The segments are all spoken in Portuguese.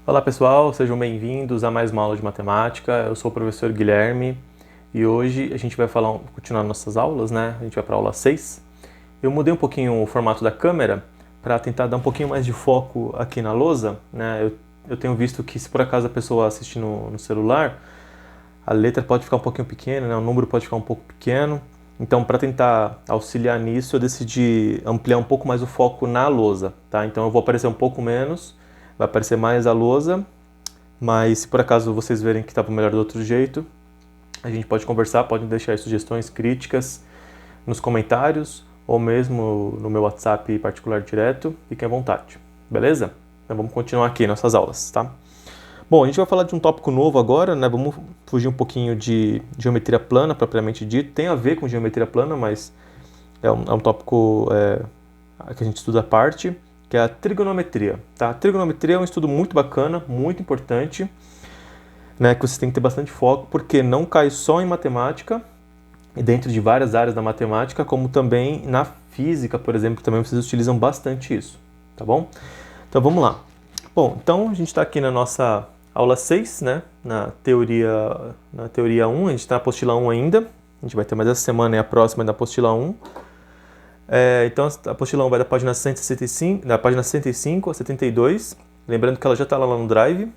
Olá pessoal, sejam bem-vindos a mais uma aula de matemática. Eu sou o professor Guilherme e hoje a gente vai continuar nossas aulas, né? A gente vai para a aula 6. Eu mudei um pouquinho o formato da câmera para tentar dar um pouquinho mais de foco aqui na lousa, né? Eu tenho visto que se por acaso a pessoa assiste no celular, a letra pode ficar um pouquinho pequena, né? O número pode ficar um pouco pequeno. Então, para tentar auxiliar nisso, eu decidi ampliar um pouco mais o foco na lousa, tá? Então eu vou aparecer um pouco menos, vai aparecer mais a lousa, mas se por acaso vocês verem que estava melhor do outro jeito, a gente pode conversar, podem deixar sugestões, críticas nos comentários ou mesmo no meu WhatsApp particular direto, fiquem à vontade, beleza? Então vamos continuar aqui nossas aulas, tá? Bom, a gente vai falar de um tópico novo agora, né? Vamos fugir um pouquinho de geometria plana, propriamente dito. Tem a ver com geometria plana, mas é um tópico que a gente estuda à parte, que é a trigonometria, tá? A trigonometria é um estudo muito bacana, muito importante, né? Que você tem que ter bastante foco, porque não cai só em matemática, e dentro de várias áreas da matemática, como também na física, por exemplo, também vocês utilizam bastante isso, tá bom? Então vamos lá. Bom, então a gente está aqui na nossa aula 6, né? Na teoria 1, a gente está na apostila 1 ainda. A gente vai ter mais essa semana e a próxima da apostila 1. Então a apostila 1 vai da página 165, da página 65 a 72. Lembrando que ela já está lá no Drive.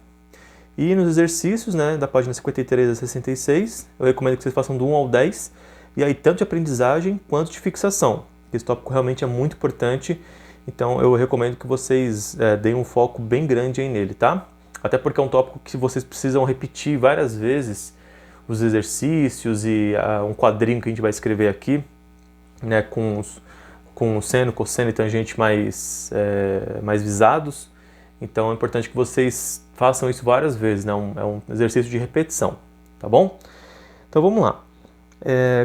E nos exercícios, né, da página 53 a 66, eu recomendo que vocês façam do 1 ao 10. E aí tanto de aprendizagem quanto de fixação. Esse tópico realmente é muito importante. Então eu recomendo que vocês deem um foco bem grande aí nele, tá? Até porque é um tópico que vocês precisam repetir várias vezes os exercícios e um quadrinho que a gente vai escrever aqui, né, com seno, cosseno e tangente mais visados. Então é importante que vocês façam isso várias vezes, né? É um exercício de repetição, tá bom? Então vamos lá.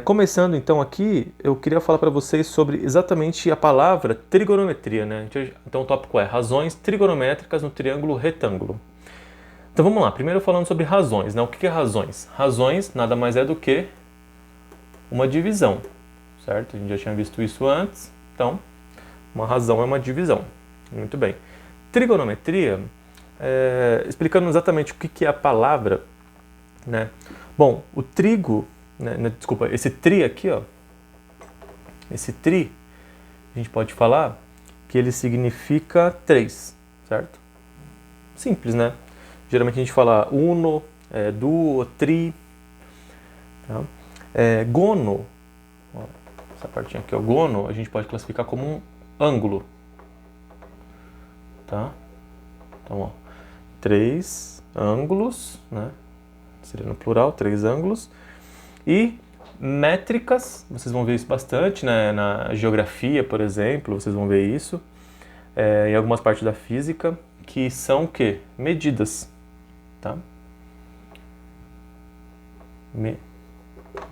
Começando então aqui, eu queria falar para vocês sobre exatamente a palavra trigonometria, né? Então o tópico é razões trigonométricas no triângulo retângulo. Então vamos lá, primeiro falando sobre razões, né? O que é razões? Razões nada mais é do que uma divisão, certo? A gente já tinha visto isso antes, então uma razão é uma divisão. Muito bem. Trigonometria, explicando exatamente o que é a palavra, né? Bom, o trigo, desculpa, esse tri aqui, ó, esse tri, a gente pode falar que ele significa 3, certo? Simples, né? Geralmente a gente fala uno, duo, tri. Tá? Gono, ó, essa partinha aqui, ó, gono, a gente pode classificar como um ângulo. Tá? Então, ó, 3 ângulos, né? Seria no plural, 3 ângulos. E métricas, vocês vão ver isso bastante, né? Na geografia, por exemplo, vocês vão ver isso. Em algumas partes da física, que são o quê? Medidas. Tá?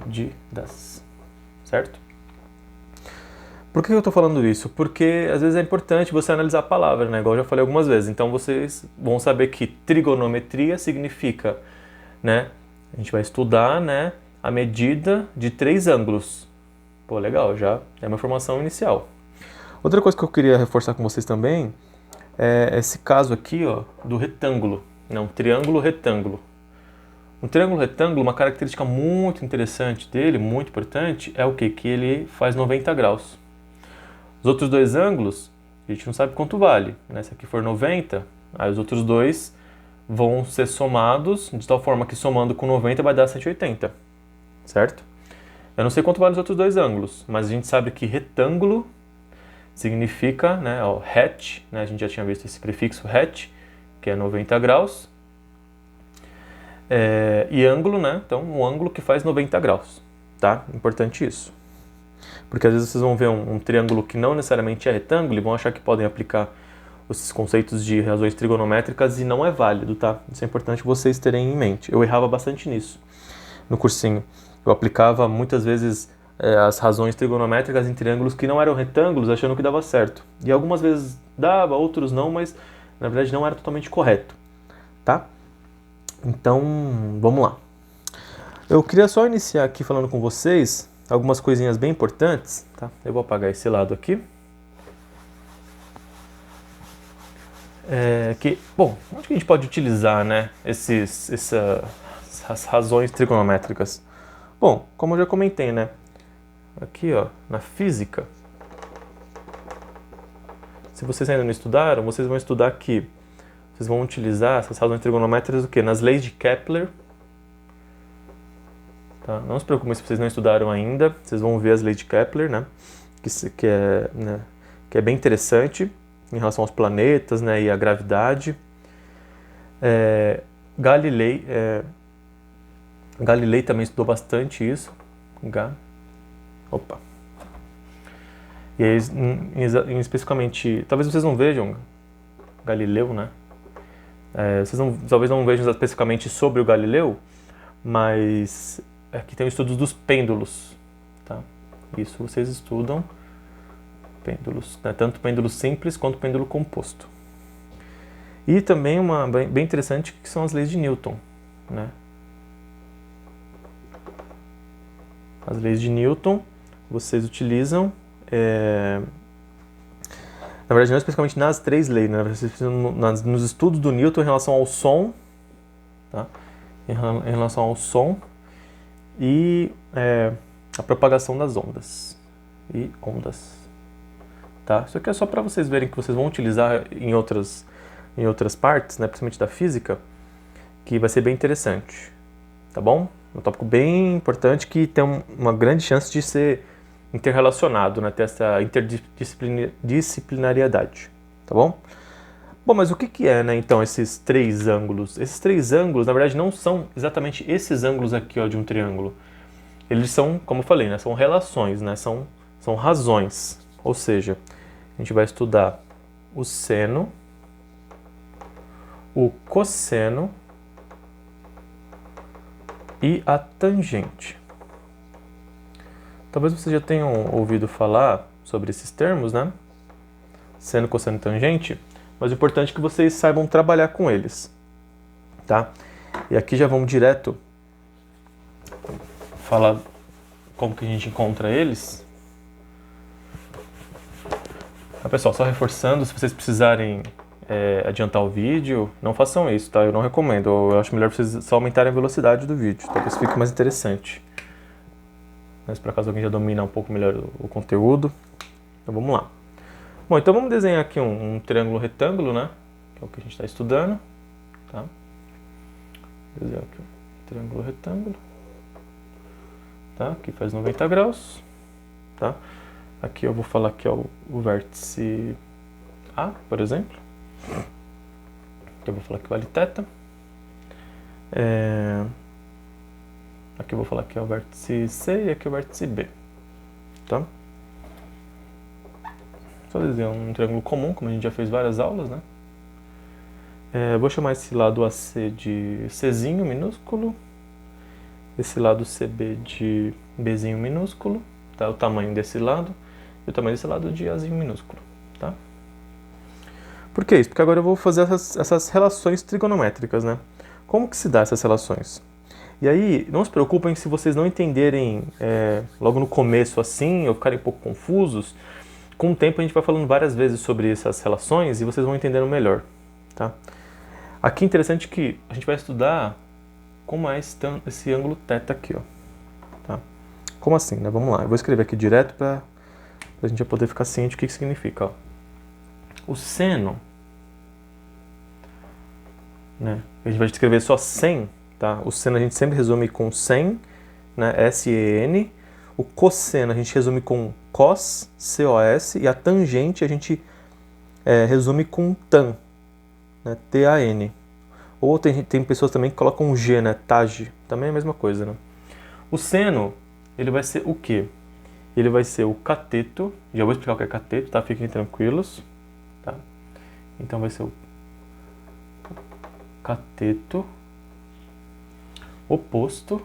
Medidas. Certo? Por que eu estou falando isso? Porque às vezes é importante você analisar a palavra, né? Igual eu já falei algumas vezes. Então vocês vão saber que trigonometria significa, né? A gente vai estudar, né, a medida de 3 ângulos. Pô, legal, já é uma informação inicial. Outra coisa que eu queria reforçar com vocês também é esse caso aqui, ó, do retângulo. Não, triângulo retângulo. Um triângulo retângulo, uma característica muito interessante dele, muito importante, é o quê? Que ele faz 90 graus. Os outros dois ângulos, a gente não sabe quanto vale, né? Se aqui for 90, aí os outros dois vão ser somados de tal forma que somando com 90 vai dar 180, certo? Eu não sei quanto vale os outros dois ângulos, mas a gente sabe que retângulo significa, né, ó, het, né? A gente já tinha visto esse prefixo het, que é 90 graus. E ângulo, né? Então, um ângulo que faz 90 graus, tá? Importante isso. Porque às vezes vocês vão ver um triângulo que não necessariamente é retângulo e vão achar que podem aplicar esses conceitos de razões trigonométricas e não é válido, tá? Isso é importante vocês terem em mente. Eu errava bastante nisso no cursinho. Eu aplicava muitas vezes as razões trigonométricas em triângulos que não eram retângulos, achando que dava certo. E algumas vezes dava, outros não, mas na verdade não era totalmente correto, tá? Então, vamos lá. Eu queria só iniciar aqui falando com vocês algumas coisinhas bem importantes, tá? Eu vou apagar esse lado aqui. Bom, onde que a gente pode utilizar, né, essas razões trigonométricas? Bom, como eu já comentei, né, aqui, ó, na física, se vocês ainda não estudaram, vocês vão estudar aqui. Vocês vão utilizar essas razões trigonométricas o quê? Nas leis de Kepler. Tá? Não se preocupem se vocês não estudaram ainda, vocês vão ver as leis de Kepler, né, que é bem interessante em relação aos planetas, né, e a gravidade. Galilei também estudou bastante isso. E aí, especificamente, talvez vocês não vejam Galileu, né? Talvez não vejam especificamente sobre o Galileu, mas aqui tem o estudo dos pêndulos, tá? Isso vocês estudam pêndulos, né? Tanto pêndulo simples quanto pêndulo composto. E também uma bem interessante que são as leis de Newton, né? As leis de Newton vocês utilizam, na verdade não especificamente nas 3 leis, né? Vocês utilizam nos estudos do Newton em relação ao som, tá? Em relação ao som e a propagação das ondas e ondas. Tá? Isso aqui é só para vocês verem que vocês vão utilizar em outras partes, né, principalmente da física, que vai ser bem interessante, tá bom? Um tópico bem importante que tem uma grande chance de ser interrelacionado, né, ter essa interdisciplinariedade, tá bom? Bom, mas o que é, né, então, esses 3 ângulos? Esses 3 ângulos, na verdade, não são exatamente esses ângulos aqui, ó, de um triângulo. Eles são, como eu falei, né, são relações, né, são razões, ou seja, a gente vai estudar o seno, o cosseno e a tangente. Talvez vocês já tenham ouvido falar sobre esses termos, né? Seno, cosseno e tangente, mas o importante é que vocês saibam trabalhar com eles, tá? E aqui já vamos direto falar como que a gente encontra eles. Pessoal, só reforçando, se vocês precisarem adiantar o vídeo, não façam isso, tá? Eu não recomendo, eu acho melhor vocês só aumentarem a velocidade do vídeo, talvez fique mais interessante. Mas por acaso alguém já domina um pouco melhor o conteúdo, então vamos lá. Bom, então vamos desenhar aqui um triângulo retângulo, né? Que é o que a gente está estudando, tá? Desenhar aqui um triângulo retângulo, tá? Que faz 90 graus, tá? Aqui eu vou falar que é o vértice A, por exemplo. Aqui eu vou falar que vale θ. Aqui eu vou falar que é o vértice C e aqui é o vértice B. Tá? Só desenhar um triângulo comum, como a gente já fez várias aulas, né? Vou chamar esse lado AC de Czinho minúsculo. Esse lado CB de Bzinho minúsculo. Tá? O tamanho desse lado. E o tamanho desse lado de Azinho minúsculo, tá? Por que isso? Porque agora eu vou fazer essas relações trigonométricas, né? Como que se dá essas relações? E aí, não se preocupem se vocês não entenderem logo no começo assim, ou ficarem um pouco confusos. Com o tempo a gente vai falando várias vezes sobre essas relações e vocês vão entendendo melhor, tá? Aqui é interessante que a gente vai estudar como é esse ângulo θ aqui, ó. Tá? Como assim, né? Vamos lá, eu vou escrever aqui direto para a gente já poder ficar ciente do que significa. Ó. O seno, né? A gente vai escrever só 100, tá? O seno a gente sempre resume com 100, né? S-E-N. O cosseno a gente resume com cos, C-O-S. E a tangente a gente resume com tan, né? T-A-N. Ou tem pessoas também que colocam um G, né? Taj. Também é a mesma coisa, né? O seno, ele vai ser o quê? Ele vai ser o cateto, já vou explicar o que é cateto, tá? Fiquem tranquilos, tá? Então vai ser o cateto oposto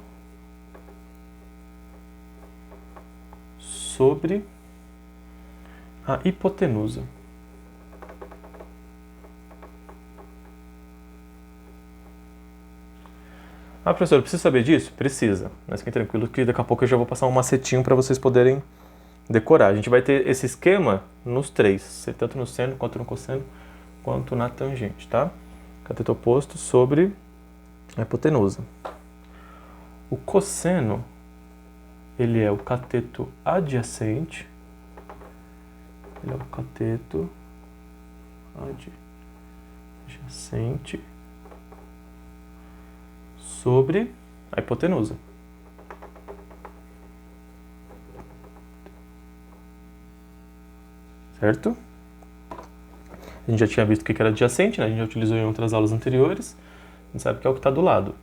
sobre a hipotenusa. Ah, professor, precisa saber disso? Precisa. Mas fiquem tranquilos que daqui a pouco eu já vou passar um macetinho para vocês poderem decorar. A gente vai ter esse esquema nos 3, tanto no seno quanto no cosseno, quanto na tangente, tá? Cateto oposto sobre a hipotenusa. O cosseno, ele é o cateto adjacente. Ele é o cateto adjacente sobre a hipotenusa. Certo? A gente já tinha visto o que era adjacente, né? A gente já utilizou em outras aulas anteriores. A gente sabe que é o que está do lado.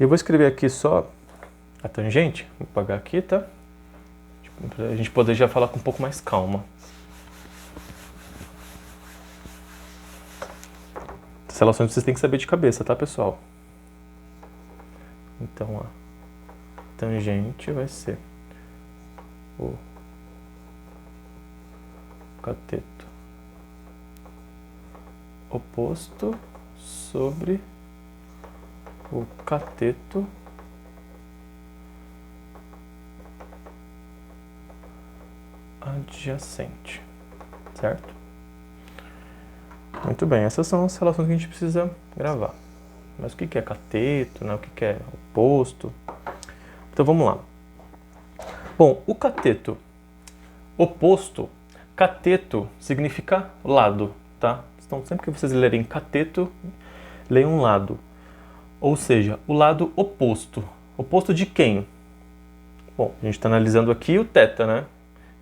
E eu vou escrever aqui só a tangente. Vou apagar aqui, tá? Para a gente poder já falar com um pouco mais calma. As relações vocês têm que saber de cabeça, tá, pessoal? Então, a tangente vai ser o cateto oposto sobre o cateto adjacente, certo? Muito bem, essas são as relações que a gente precisa gravar. Mas o que é cateto, né? O que é oposto? Então vamos lá. Bom, o cateto oposto, cateto significa lado, tá? Então sempre que vocês lerem cateto, leiam lado. Ou seja, o lado oposto. Oposto de quem? Bom, a gente está analisando aqui o θ, né?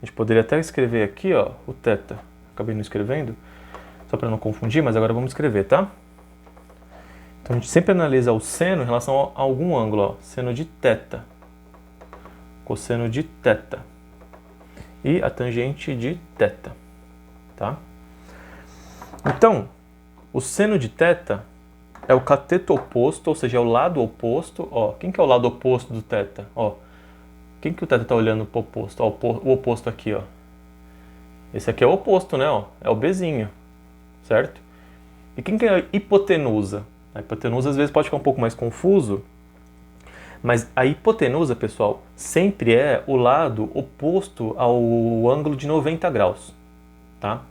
A gente poderia até escrever aqui, ó, o θ. Acabei não escrevendo, só para não confundir, mas agora vamos escrever, tá? Então a gente sempre analisa o seno em relação a algum ângulo, ó. Seno de θ, cosseno de θ e a tangente de θ, tá? Então, o seno de θ é o cateto oposto, ou seja, é o lado oposto. Ó, quem que é o lado oposto do θ? Ó, quem que o θ está olhando para o oposto? Ó, o oposto aqui, ó. Esse aqui é o oposto, né? Ó, é o Bzinho, certo? E quem que é a hipotenusa? A hipotenusa às vezes pode ficar um pouco mais confuso, mas a hipotenusa, pessoal, sempre é o lado oposto ao ângulo de 90 graus, tá?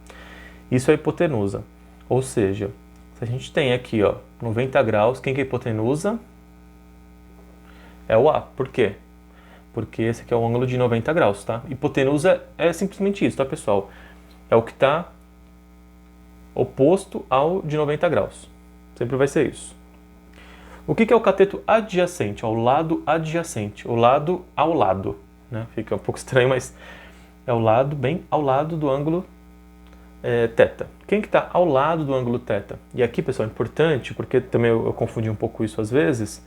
Isso é a hipotenusa. Ou seja, se a gente tem aqui, ó, 90 graus, quem que é a hipotenusa? É o A. Por quê? Porque esse aqui é o ângulo de 90 graus, tá? Hipotenusa é simplesmente isso, tá, pessoal? É o que está oposto ao de 90 graus. Sempre vai ser isso. O que é o cateto adjacente? Ao lado adjacente. O lado ao lado, né? Fica um pouco estranho, mas é o lado, bem ao lado do ângulo θ. Quem que está ao lado do ângulo θ? E aqui, pessoal, é importante, porque também eu confundi um pouco isso às vezes,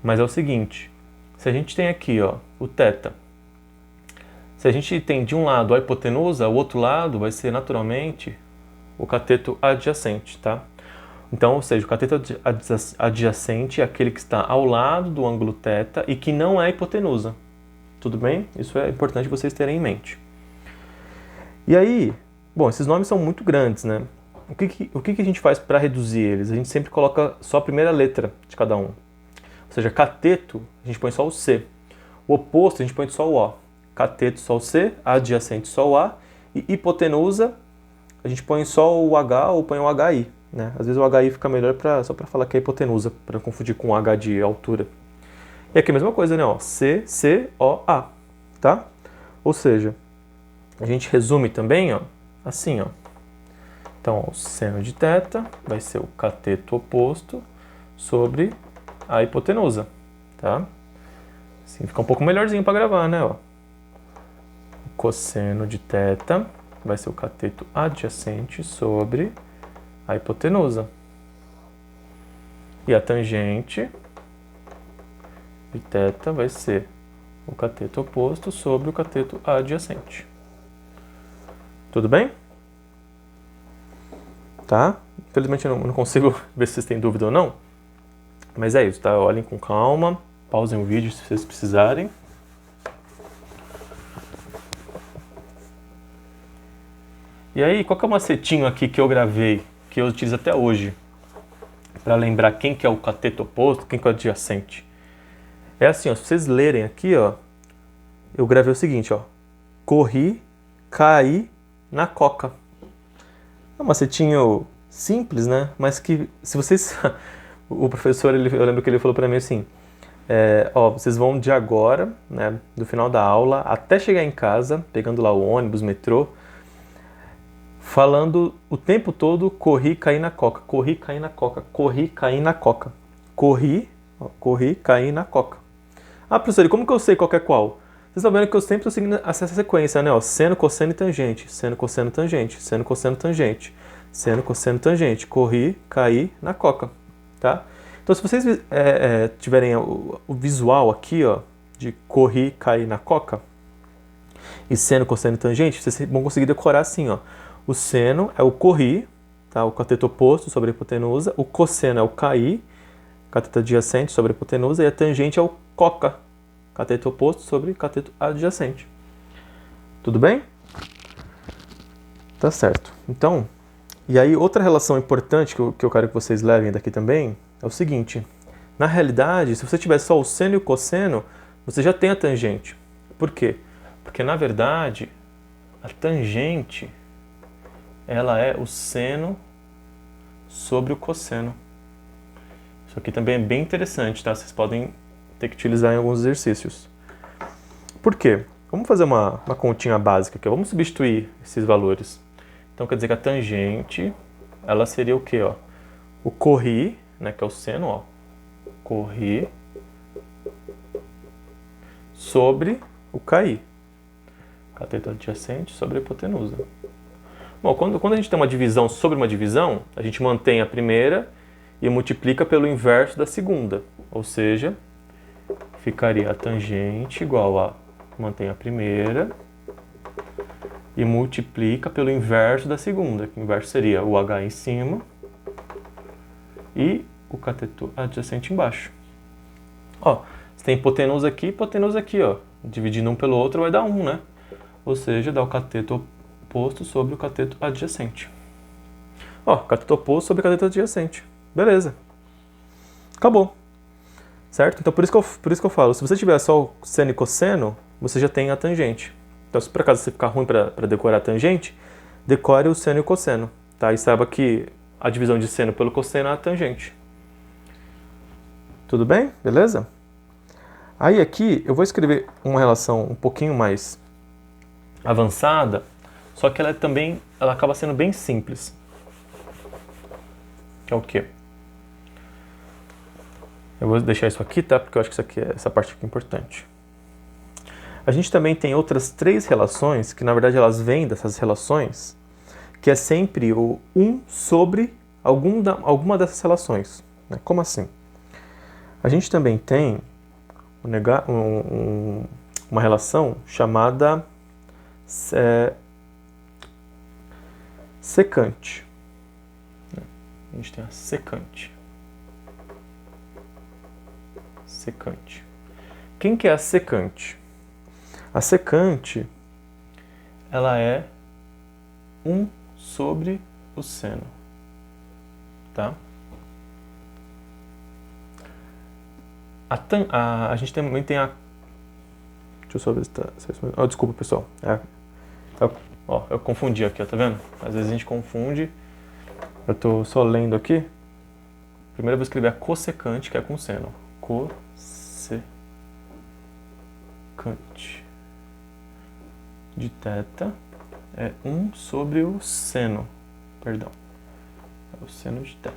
mas é o seguinte, se a gente tem aqui, ó, o θ, se a gente tem de um lado a hipotenusa, o outro lado vai ser naturalmente o cateto adjacente, tá? Então, ou seja, o cateto adjacente é aquele que está ao lado do ângulo θ e que não é hipotenusa. Tudo bem? Isso é importante vocês terem em mente. E aí, bom, esses nomes são muito grandes, né? O que a gente faz para reduzir eles? A gente sempre coloca só a primeira letra de cada um. Ou seja, cateto, a gente põe só o C. O oposto, a gente põe só o O. Cateto, só o C. Adjacente, só o A. E hipotenusa, a gente põe só o H ou põe o HI. Né? Às vezes o HI fica melhor só para falar que é hipotenusa, para confundir com o H de altura. E aqui a mesma coisa, né? Ó, C, C, O, A. Tá? Ou seja, a gente resume também, ó, assim, ó. Então, o seno de θ vai ser o cateto oposto sobre a hipotenusa, tá? Assim fica um pouco melhorzinho para gravar, né? Ó. O cosseno de θ vai ser o cateto adjacente sobre a hipotenusa. E a tangente de θ vai ser o cateto oposto sobre o cateto adjacente. Tudo bem? Tá? Infelizmente eu não consigo ver se vocês têm dúvida ou não. Mas é isso, tá? Olhem com calma, pausem o vídeo se vocês precisarem. E aí, qual que é o macetinho aqui que eu gravei, que eu utilizo até hoje, para lembrar quem que é o cateto oposto, quem que é o adjacente? É assim, ó, se vocês lerem aqui, ó, eu gravei o seguinte, ó, corri, caí na coca. É um macetinho simples, né? Mas que, se vocês... O professor, eu lembro que ele falou para mim assim, vocês vão de agora, né, do final da aula, até chegar em casa, pegando lá o ônibus, metrô, falando o tempo todo, corri, caí na coca, corri, caí na coca, corri, caí na coca, corri, caí na coca. Ah, professor, e como que eu sei qual é qual? Vocês estão vendo que eu sempre estou seguindo essa sequência, né? Ó, seno, cosseno e tangente, seno, cosseno, tangente, seno, cosseno, tangente, seno, cosseno, tangente, corri, caí na coca, tá? Então, se vocês tiverem o visual aqui, ó, de corri, caí na coca, e seno, cosseno e tangente, vocês vão conseguir decorar assim, ó. O seno é o corri, tá? O cateto oposto sobre a hipotenusa, o cosseno é o caí, cateto adjacente sobre a hipotenusa, e a tangente é o coca, cateto oposto sobre cateto adjacente. Tudo bem? Tá certo. Então, e aí outra relação importante que eu quero que vocês levem daqui também é o seguinte. Na realidade, se você tiver só o seno e o cosseno, você já tem a tangente. Por quê? Porque, na verdade, a tangente, ela é o seno sobre o cosseno. Isso aqui também é bem interessante, tá? Vocês podem ter que utilizar em alguns exercícios. Por quê? Vamos fazer uma continha básica aqui. Vamos substituir esses valores. Então, quer dizer que a tangente, ela seria o quê? Ó? O corri, né, que é o seno, ó. Corri sobre o caí. Cateto adjacente sobre a hipotenusa. Bom, quando a gente tem uma divisão sobre uma divisão, a gente mantém a primeira e multiplica pelo inverso da segunda. Ou seja, ficaria a tangente igual a mantém a primeira e multiplica pelo inverso da segunda. Que o inverso seria o H em cima e o cateto adjacente embaixo. Ó, você tem hipotenusa aqui, ó. Dividindo um pelo outro vai dar 1, né? Ou seja, dá o cateto oposto sobre o cateto adjacente. Ó, cateto oposto sobre o cateto adjacente. Beleza. Acabou. Certo? Então por isso que eu falo, se você tiver só o seno e cosseno, você já tem a tangente. Então se por acaso você ficar ruim para decorar a tangente, decore o seno e o cosseno. Tá? E saiba que a divisão de seno pelo cosseno é a tangente. Tudo bem? Beleza? Aí aqui eu vou escrever uma relação um pouquinho mais avançada, só que ela acaba sendo bem simples. Que é o quê? Eu vou deixar isso aqui, tá? Porque eu acho que essa parte aqui é importante. A gente também tem outras 3 relações, que na verdade elas vêm dessas relações, que é sempre o 1 sobre alguma dessas relações. Né? Como assim? A gente também tem uma relação chamada secante. A gente tem a secante. Secante. Quem que é a secante? A secante, ela é 1 sobre o seno. Tá? A gente também tem a... Deixa eu só ver se tá... Oh, desculpa, pessoal. Eu confundi aqui, ó, tá vendo? Às vezes a gente confunde. Eu tô só lendo aqui. Primeiro eu vou escrever a cossecante, que é com seno. Cossecante de θ é 1 sobre o seno. Perdão. É o seno de θ.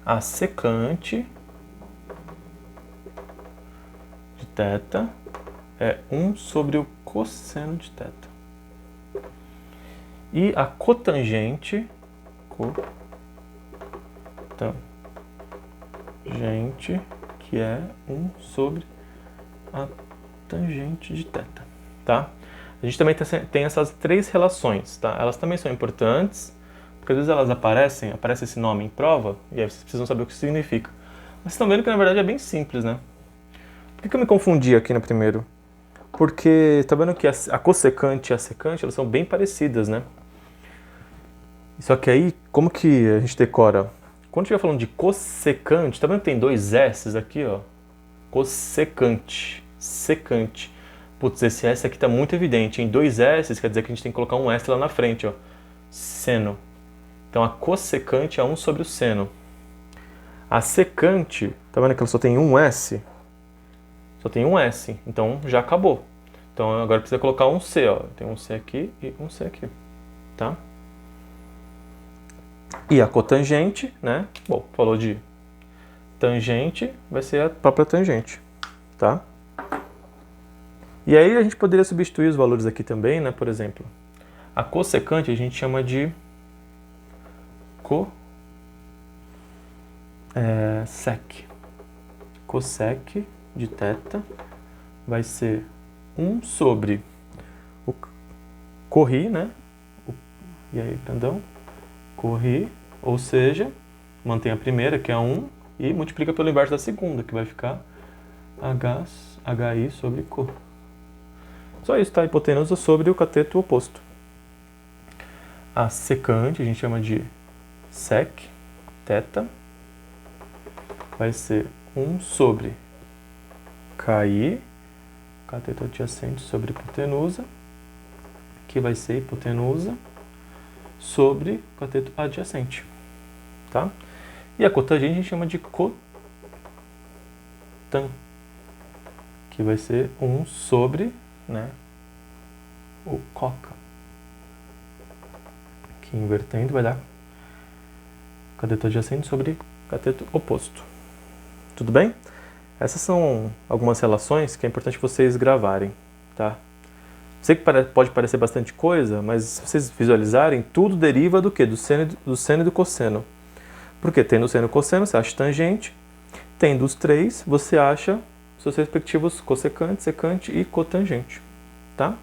A secante de θ é 1 sobre o cosseno de θ. E a cotangente, que é 1 sobre a tangente de θ, tá? A gente também tem essas 3 relações, tá? Elas também são importantes, porque às vezes elas aparece esse nome em prova, e aí vocês precisam saber o que significa. Mas vocês estão vendo que na verdade é bem simples, né? Por que eu me confundi aqui no primeiro? Porque tá vendo que a cossecante e a secante, elas são bem parecidas, né? Só que aí, como que a gente decora? Quando estiver falando de cossecante, tá vendo que tem 2 S's aqui, ó? Cossecante, Putz, esse S aqui tá muito evidente. Em 2 S quer dizer que a gente tem que colocar um S lá na frente, ó. seno. Então a cossecante é 1 sobre o seno. A secante, tá vendo que ela só tem um S? Só tem um S, então já acabou. Então agora precisa colocar um C, ó. Tem um C aqui e um C aqui, tá? E a cotangente, né? Bom, falou de tangente, vai ser a própria tangente, tá? E aí a gente poderia substituir os valores aqui também, né? Por exemplo, a cossecante a gente chama de sec. Cossec de θ vai ser 1 sobre o corri, né? E aí, grandão? Corri, ou seja, mantém a primeira, que é 1, e multiplica pelo inverso da segunda, que vai ficar HI sobre co. Só isso, tá? Hipotenusa sobre o cateto oposto. A secante a gente chama de sec θ vai ser 1 sobre KI, cateto adjacente sobre hipotenusa, que vai ser hipotenusa sobre cateto adjacente, tá? E a cotangente a gente chama de cotan, que vai ser 1 sobre, né, o coca, que invertendo vai dar cateto adjacente sobre cateto oposto. Tudo bem? Essas são algumas relações que é importante vocês gravarem, tá? Sei que pode parecer bastante coisa, mas se vocês visualizarem, tudo deriva do quê? Do seno e do cosseno. Porque tendo seno e cosseno, você acha tangente. Tendo os três, você acha seus respectivos cossecante, secante e cotangente, tá?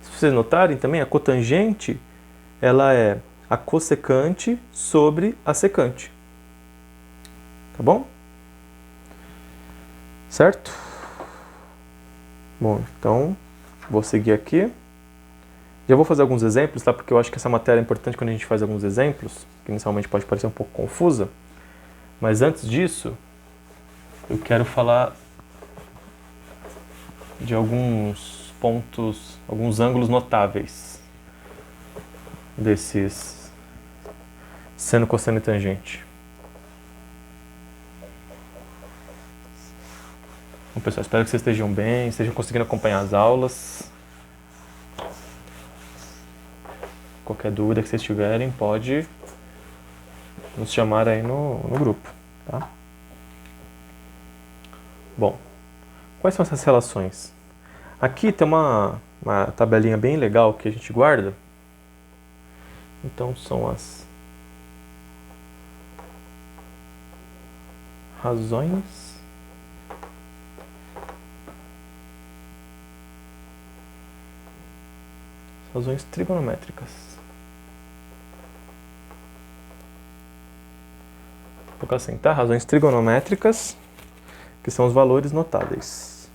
Se vocês notarem também, a cotangente, ela é a cossecante sobre a secante. Tá bom? Certo? Bom, então vou seguir aqui. Já vou fazer alguns exemplos, tá? Porque eu acho que essa matéria é importante quando a gente faz alguns exemplos, que inicialmente pode parecer um pouco confusa. Mas antes disso, eu quero falar de alguns pontos, alguns ângulos notáveis desses seno, cosseno e tangente. Bom, pessoal, espero que vocês estejam bem, estejam conseguindo acompanhar as aulas. Qualquer dúvida que vocês tiverem, pode nos chamar aí no grupo, tá? Bom, quais são essas relações? Aqui tem uma tabelinha bem legal que a gente guarda. Então, são as razões trigonométricas. Vou colocar assim, tá? Razões trigonométricas, que são os valores notáveis.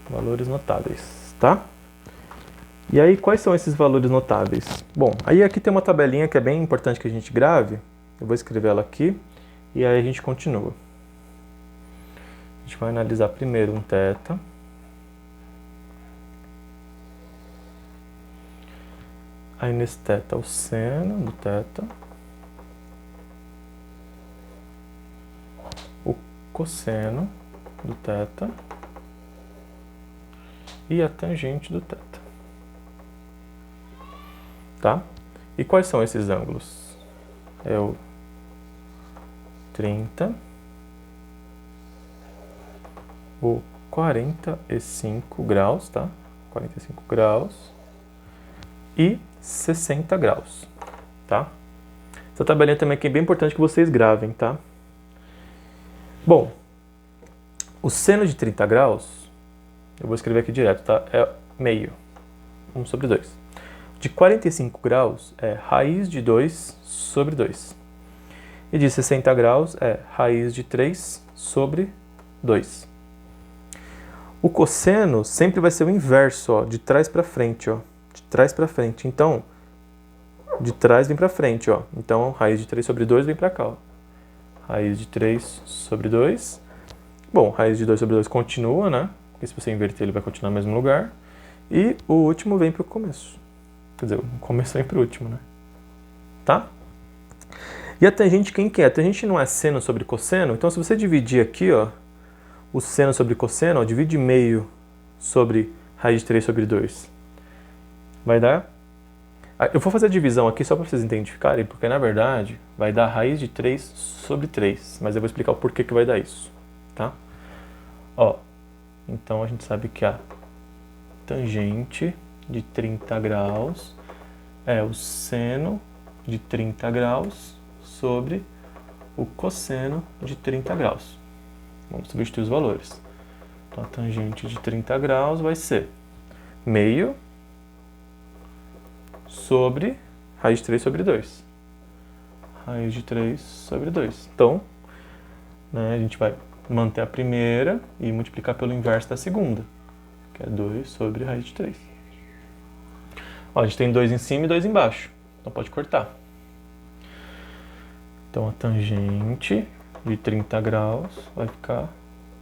Valores notáveis, tá? E aí, quais são esses valores notáveis? Bom, aí aqui tem uma tabelinha que é bem importante que a gente grave. Eu vou escrever ela aqui. E aí a gente continua. A gente vai analisar primeiro um θ. Aí nesse θ o seno do θ. O cosseno do θ. E a tangente do θ. Tá? E quais são esses ângulos? É o 30, o 45 graus, tá? 45 graus e 60 graus, tá? Essa tabelinha também aqui é bem importante que vocês gravem, tá? Bom, o seno de 30 graus, eu vou escrever aqui direto, tá? É meio, 1 sobre 2. De 45 graus é raiz de 2 sobre 2. E de 60 graus é raiz de 3 sobre 2. O cosseno sempre vai ser o inverso, ó, de trás para frente, ó, de trás para frente. Então, de trás vem para frente, ó. Então, raiz de 3 sobre 2 vem para cá, ó. Raiz de 3 sobre 2. Bom, raiz de 2 sobre 2 continua, né? Porque se você inverter, ele vai continuar no mesmo lugar. E o último vem para o começo. Quer dizer, o começo vem para o último, né? Tá? E a tangente, quem que é? A tangente não é seno sobre cosseno. Então, se você dividir aqui, ó, o seno sobre cosseno, ó, divide meio sobre raiz de 3 sobre 2. Vai dar... Eu vou fazer a divisão aqui só para vocês identificarem, porque na verdade vai dar raiz de 3 sobre 3. Mas eu vou explicar o porquê que vai dar isso, tá? Ó, então a gente sabe que a tangente de 30 graus é o seno de 30 graus sobre o cosseno de 30 graus. Vamos substituir os valores. Então, a tangente de 30 graus vai ser meio sobre raiz de 3 sobre 2. Raiz de 3 sobre 2. Então, né, a gente vai manter a primeira e multiplicar pelo inverso da segunda, que é 2 sobre raiz de 3. Ó, a gente tem 2 em cima e 2 embaixo, então pode cortar. Então, a tangente de 30 graus vai ficar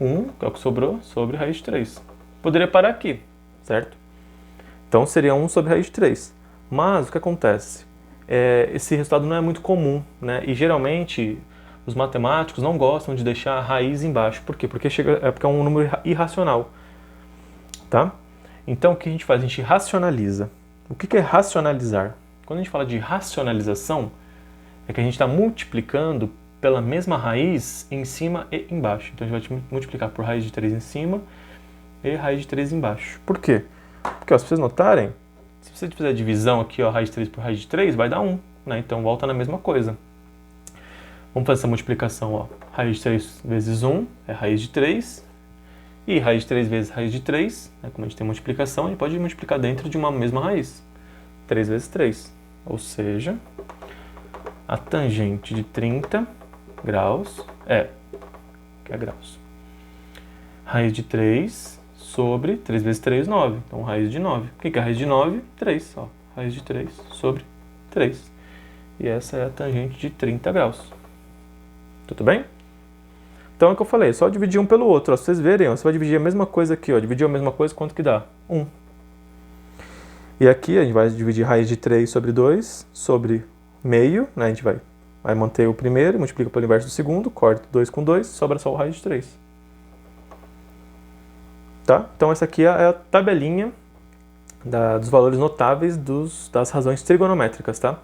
1, que é o que sobrou, sobre raiz de 3. Poderia parar aqui, certo? Então, seria 1 sobre raiz de 3. Mas, o que acontece? Esse resultado não é muito comum, né? E, geralmente, os matemáticos não gostam de deixar a raiz embaixo. Por quê? Porque é um número irracional, tá? Então, o que a gente faz? A gente racionaliza. O que é racionalizar? Quando a gente fala de racionalização, é que a gente está multiplicando pela mesma raiz em cima e embaixo. Então, a gente vai multiplicar por raiz de 3 em cima e raiz de 3 embaixo. Por quê? Porque, ó, se vocês notarem, se você fizer a divisão aqui, ó, raiz de 3 por raiz de 3, vai dar 1, né? Então, volta na mesma coisa. Vamos fazer essa multiplicação, ó. Raiz de 3 vezes 1 é raiz de 3. E raiz de 3 vezes raiz de 3, né? Como a gente tem multiplicação, a gente pode multiplicar dentro de uma mesma raiz. 3 vezes 3. Ou seja, a tangente de 30 graus que é graus. Raiz de 3 sobre 3 vezes 3, 9. Então, raiz de 9. O que é raiz de 9? 3. Ó. Raiz de 3 sobre 3. E essa é a tangente de 30 graus. Tudo bem? Então, é o que eu falei. É só dividir um pelo outro. Ó. Se vocês verem, ó, você vai dividir a mesma coisa aqui. Ó. Dividir a mesma coisa, quanto que dá? 1. E aqui a gente vai dividir raiz de 3 sobre 2 sobre meio. Né? A gente vai manter o primeiro, multiplica pelo inverso do segundo, corta 2 com 2, sobra só o raiz de 3. Tá? Então essa aqui é a tabelinha dos valores notáveis das razões trigonométricas. Tá?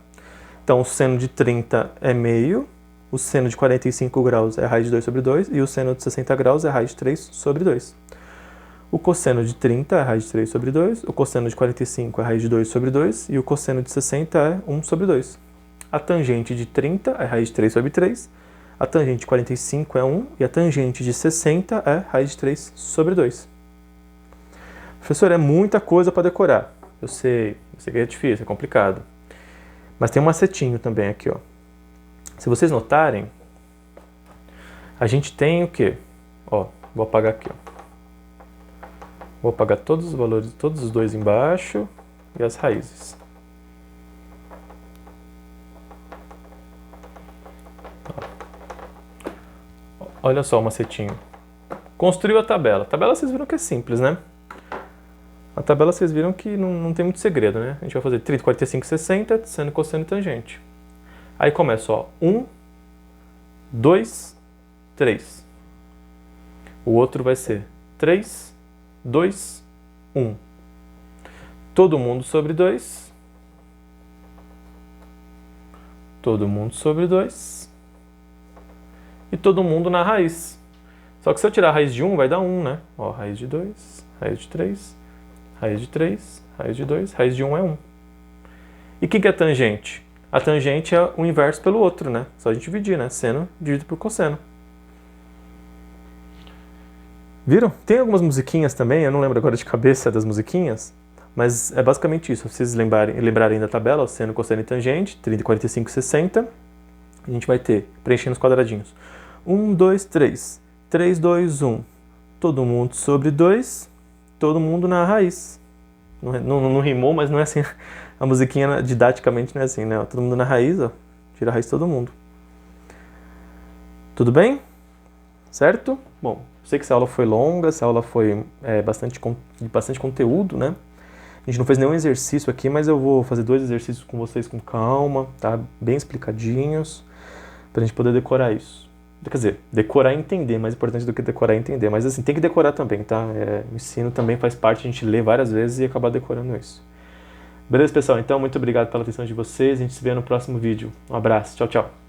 Então o seno de 30 é meio, o seno de 45 graus é raiz de 2 sobre 2 e o seno de 60 graus é raiz de 3 sobre 2. O cosseno de 30 é raiz de 3 sobre 2, o cosseno de 45 é raiz de 2 sobre 2 e o cosseno de 60 é 1 sobre 2. A tangente de 30 é raiz de 3 sobre 3, a tangente de 45 é 1 e a tangente de 60 é raiz de 3 sobre 2. Professor, é muita coisa para decorar. Eu sei que é difícil, é complicado. Mas tem um macetinho também aqui, ó. Se vocês notarem, a gente tem o quê? Ó, vou apagar aqui, ó. Vou apagar todos os valores, todos os dois embaixo e as raízes. Olha só o macetinho. Construiu a tabela. A tabela vocês viram que é simples, né? A tabela vocês viram que não tem muito segredo, né? A gente vai fazer 30, 45, 60, seno, cosseno e tangente. Aí começa, ó, 1, 2, 3. O outro vai ser 3, 2, 1. Todo mundo sobre 2. Todo mundo sobre 2. E todo mundo na raiz. Só que se eu tirar a raiz de 1, vai dar 1, né? Ó, raiz de 2, raiz de 3, raiz de 3, raiz de 2, raiz de 1 é 1. E o que é tangente? A tangente é o inverso pelo outro, né? Só a gente dividir, né? Seno dividido por cosseno. Viram? Tem algumas musiquinhas também, eu não lembro agora de cabeça das musiquinhas, mas é basicamente isso. Se vocês lembrarem da tabela, seno, cosseno e tangente, 30, 45, 60, a gente vai ter, preenchendo os quadradinhos. 1, 2, 3. 3, 2, 1. Todo mundo sobre 2. Todo mundo na raiz. Não rimou, mas não é assim. A musiquinha didaticamente não é assim, né? Todo mundo na raiz, ó. Tira a raiz todo mundo. Tudo bem? Certo? Bom, Sei que essa aula foi longa, essa aula foi de bastante conteúdo, né? A gente não fez nenhum exercício aqui, mas eu vou fazer 2 exercícios com vocês com calma, tá? Bem explicadinhos, pra gente poder decorar isso. Quer dizer, decorar e entender, mais importante do que decorar e entender. Mas assim, tem que decorar também, tá? O ensino também faz parte, a gente lê várias vezes e acabar decorando isso. Beleza, pessoal? Então, muito obrigado pela atenção de vocês. A gente se vê no próximo vídeo. Um abraço. Tchau, tchau.